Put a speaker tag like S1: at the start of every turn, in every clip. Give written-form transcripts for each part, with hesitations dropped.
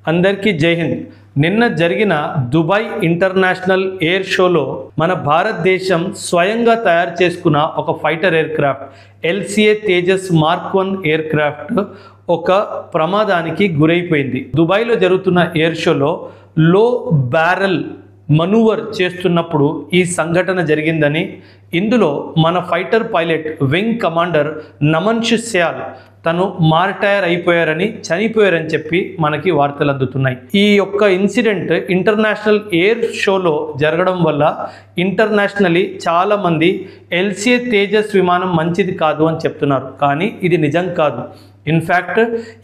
S1: అందరికీ జై హింద్. నిన్న జరిగిన దుబాయ్ ఇంటర్నేషనల్ ఎయిర్ షోలో మన భారతదేశం స్వయంగా తయారు చేసుకున్న ఒక fighter air craft LCA Tejas mark 1 air craft ఒక ప్రమాదానికి గురైపోయింది. దుబాయ్లో జరుగుతున్న ఎయిర్ షోలో లో బ్యారెల్ మనూవర్ చేస్తున్నప్పుడు ఈ సంఘటన జరిగిందని, ఇందులో మన fighter pilot wing commander Namansh Syal తను మార్టైర్ అయిపోయారని, చనిపోయారని చెప్పి మనకి వార్తలు అందుతున్నాయి. ఈ యొక్క ఇన్సిడెంట్ ఇంటర్నేషనల్ ఎయిర్ షోలో జరగడం వల్ల ఇంటర్నేషనల్లీ చాలామంది LCA తేజస్ విమానం మంచిది కాదు అని చెప్తున్నారు. కానీ ఇది నిజం కాదు. ఇన్ఫ్యాక్ట్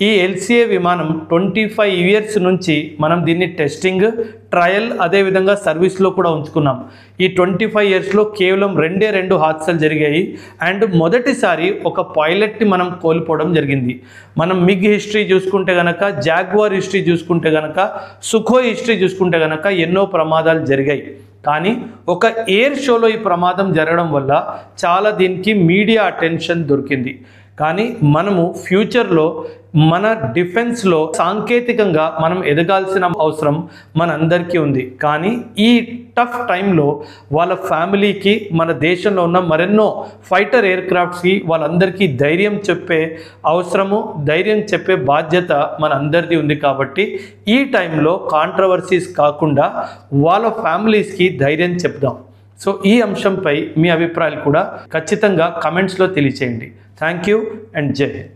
S1: ఈ LCA విమానం 25 ఇయర్స్ నుంచి మనం దీన్ని టెస్టింగ్, ట్రయల్, అదేవిధంగా సర్వీస్లో కూడా ఉంచుకున్నాం. ఈ 25 ఇయర్స్లో కేవలం రెండు హాద్సాలు జరిగాయి. అండ్ మొదటిసారి ఒక పైలట్ని మనం కోల్పోవడం జరిగింది. మనం మిగ్ హిస్టరీ చూసుకుంటే కనుక, జాగ్వార్ హిస్టరీ చూసుకుంటే కనుక, సుఖోయ్ హిస్టరీ చూసుకుంటే కనుక ఎన్నో ప్రమాదాలు జరిగాయి. కానీ ఒక ఎయిర్ షోలో ఈ ప్రమాదం జరగడం వల్ల చాలా దీనికి మీడియా అటెన్షన్ దొరికింది. కానీ మనము ఫ్యూచర్లో మన డిఫెన్స్లో సాంకేతికంగా మనం ఎదగాల్సిన అవసరం మనందరికీ ఉంది. కానీ ఈ టఫ్ టైంలో వాళ్ళ ఫ్యామిలీకి, మన దేశంలో ఉన్న మరెన్నో ఫైటర్ ఎయిర్ క్రాఫ్ట్స్కి వాళ్ళందరికీ ధైర్యం చెప్పే అవసరము, ధైర్యం చెప్పే బాధ్యత మన అందరిది ఉంది. కాబట్టి ఈ టైంలో కాంట్రవర్సీస్ కాకుండా వాళ్ళ ఫ్యామిలీస్కి ధైర్యం చెప్దాం. సో ఈ అంశంపై మీ అభిప్రాయాలు కూడా ఖచ్చితంగా కమెంట్స్లో తెలియచేయండి. థ్యాంక్ యూ అండ్ జై హింద్.